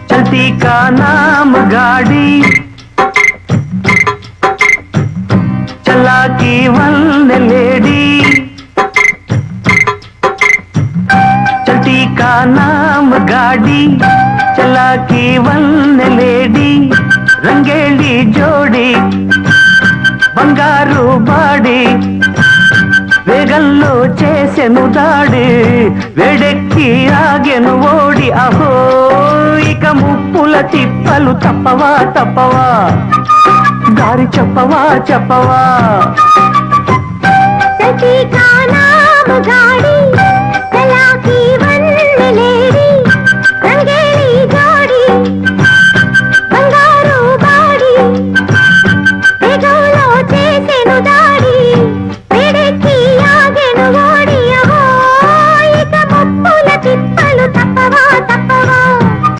चलती का नाम गाड़ी चला की वन लेडी चलती का नाम गाड़ी चला की वन लेडी రంగేళి జోడి బంగారు బాడి వేగంలో చేసెను దాడి వేడెక్కి ఆగెను ఓడి అహో ఇక ముప్పుల తిప్పలు తప్పవా తప్పవా దారి చెప్పవా చెప్పవా चलती का नाम गाड़ी